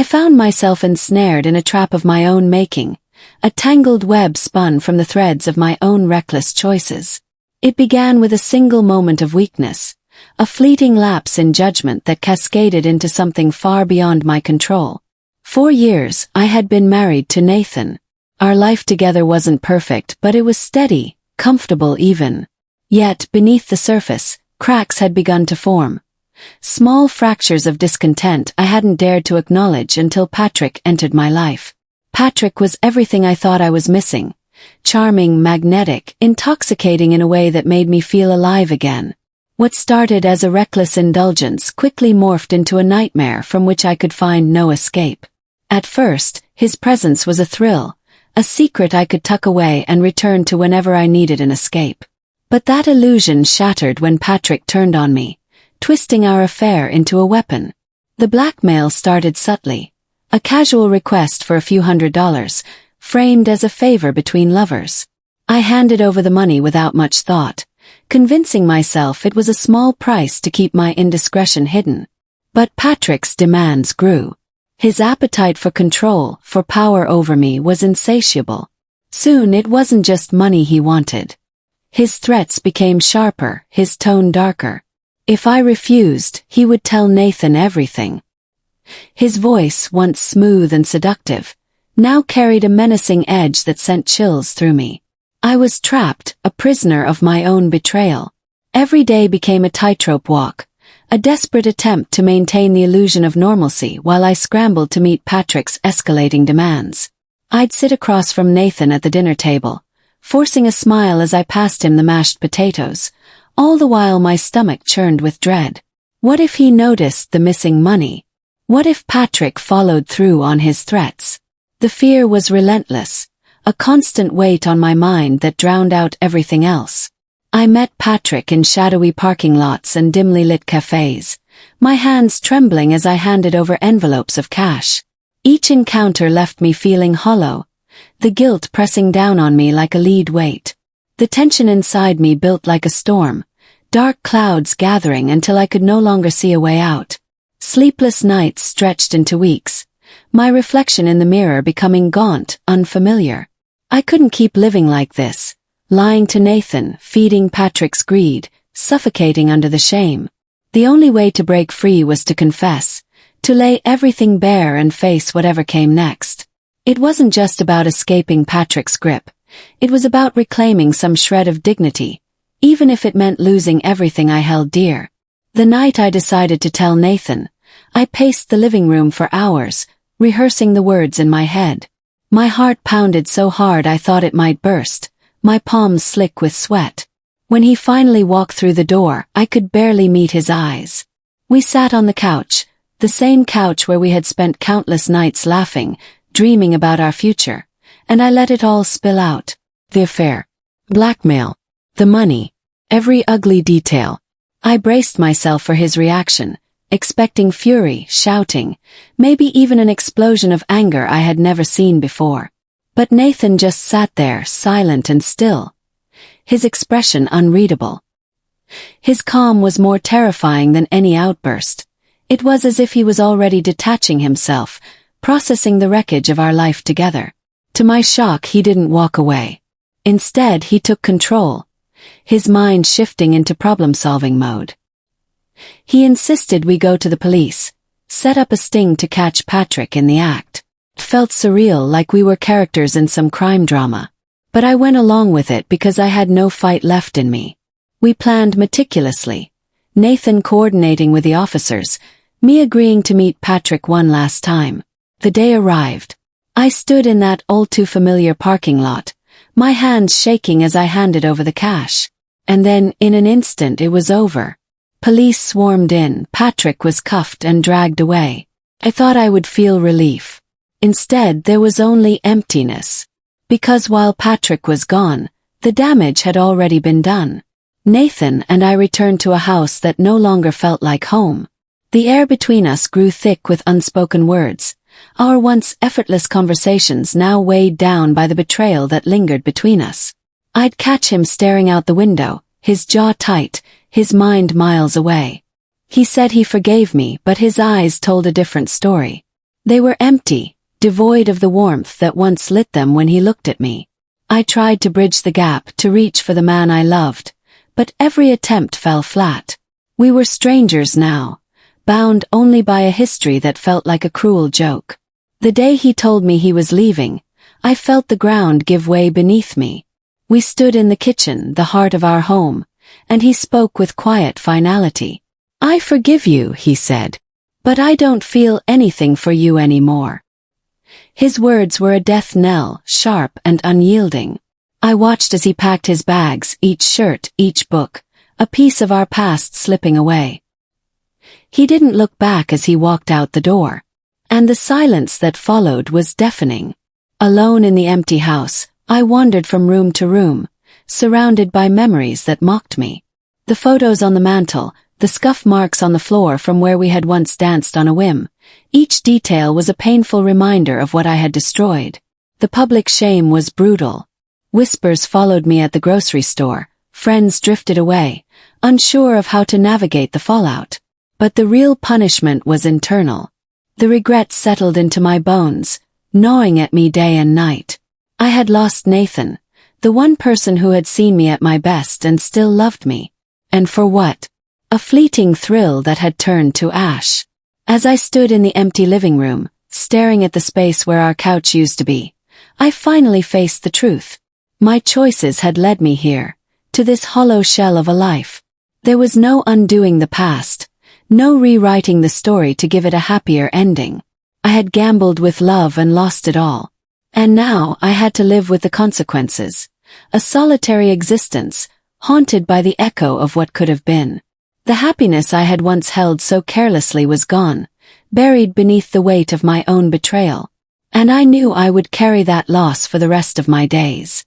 found myself ensnared in a trap of my own making, a tangled web spun from the threads of my own reckless choices. It began with a single moment of weakness, a fleeting lapse in judgment that cascaded into something far beyond my control. 4 years I had been married to Nathan. Our life together wasn't perfect, but it was steady, comfortable even. Yet, beneath the surface, cracks had begun to form. Small fractures of discontent I hadn't dared to acknowledge until Patrick entered my life. Patrick was everything I thought I was missing. Charming, magnetic, intoxicating in a way that made me feel alive again. What started as a reckless indulgence quickly morphed into a nightmare from which I could find no escape. At first, his presence was a thrill, a secret I could tuck away and return to whenever I needed an escape. But that illusion shattered when Patrick turned on me, twisting our affair into a weapon. The blackmail started subtly, a casual request for a few $100s, framed as a favor between lovers. I handed over the money without much thought, convincing myself it was a small price to keep my indiscretion hidden. But Patrick's demands grew. His appetite for control, for power over me, was insatiable. Soon it wasn't just money he wanted. His threats became sharper, his tone darker. If I refused, he would tell Nathan everything. His voice, once smooth and seductive, now carried a menacing edge that sent chills through me. I was trapped, a prisoner of my own betrayal. Every day became a tightrope walk, a desperate attempt to maintain the illusion of normalcy while I scrambled to meet Patrick's escalating demands. I'd sit across from Nathan at the dinner table, forcing a smile as I passed him the mashed potatoes, all the while my stomach churned with dread. What if he noticed the missing money? What if Patrick followed through on his threats? The fear was relentless, a constant weight on my mind that drowned out everything else. I met Patrick in shadowy parking lots and dimly lit cafes, my hands trembling as I handed over envelopes of cash. Each encounter left me feeling hollow, the guilt pressing down on me like a lead weight. The tension inside me built like a storm, dark clouds gathering until I could no longer see a way out. Sleepless nights stretched into weeks, my reflection in the mirror becoming gaunt, unfamiliar. I couldn't keep living like this, lying to Nathan, feeding Patrick's greed, suffocating under the shame. The only way to break free was to confess, to lay everything bare and face whatever came next. It wasn't just about escaping Patrick's grip. It was about reclaiming some shred of dignity, even if it meant losing everything I held dear. The night I decided to tell Nathan, I paced the living room for hours, rehearsing the words in my head. My heart pounded so hard I thought it might burst, my palms slick with sweat. When he finally walked through the door, I could barely meet his eyes. We sat on the couch, the same couch where we had spent countless nights laughing, dreaming about our future, and I let it all spill out. The affair, blackmail, the money, every ugly detail. I braced myself for his reaction, expecting fury, shouting, maybe even an explosion of anger I had never seen before. But Nathan just sat there, silent and still, his expression unreadable. His calm was more terrifying than any outburst. It was as if he was already detaching himself, processing the wreckage of our life together. To my shock, he didn't walk away. Instead, he took control, his mind shifting into problem-solving mode. He insisted we go to the police, set up a sting to catch Patrick in the act. It felt surreal, like we were characters in some crime drama. But I went along with it because I had no fight left in me. We planned meticulously, Nathan coordinating with the officers, me agreeing to meet Patrick one last time. The day arrived. I stood in that all-too-familiar parking lot, my hands shaking as I handed over the cash. And then, in an instant, it was over. Police swarmed in, Patrick was cuffed and dragged away. I thought I would feel relief. Instead, there was only emptiness. Because while Patrick was gone, the damage had already been done. Nathan and I returned to a house that no longer felt like home. The air between us grew thick with unspoken words, our once effortless conversations now weighed down by the betrayal that lingered between us. I'd catch him staring out the window, his jaw tight, his mind miles away. He said he forgave me, but his eyes told a different story. They were empty, devoid of the warmth that once lit them when he looked at me. I tried to bridge the gap, to reach for the man I loved, but every attempt fell flat. We were strangers now, bound only by a history that felt like a cruel joke. The day he told me he was leaving, I felt the ground give way beneath me. We stood in the kitchen, the heart of our home, and he spoke with quiet finality. "I forgive you," he said, "but I don't feel anything for you anymore." His words were a death knell, sharp and unyielding. I watched as he packed his bags, each shirt, each book, a piece of our past slipping away. He didn't look back as he walked out the door, and the silence that followed was deafening. Alone in the empty house, I wandered from room to room, surrounded by memories that mocked me. The photos on the mantel, the scuff marks on the floor from where we had once danced on a whim, each detail was a painful reminder of what I had destroyed. The public shame was brutal. Whispers followed me at the grocery store, friends drifted away, unsure of how to navigate the fallout. But the real punishment was internal. The regret settled into my bones, gnawing at me day and night. I had lost Nathan, the one person who had seen me at my best and still loved me. And for what? A fleeting thrill that had turned to ash. As I stood in the empty living room, staring at the space where our couch used to be, I finally faced the truth. My choices had led me here, to this hollow shell of a life. There was no undoing the past, no rewriting the story to give it a happier ending. I had gambled with love and lost it all. And now I had to live with the consequences. A solitary existence, haunted by the echo of what could have been. The happiness I had once held so carelessly was gone, buried beneath the weight of my own betrayal. And I knew I would carry that loss for the rest of my days.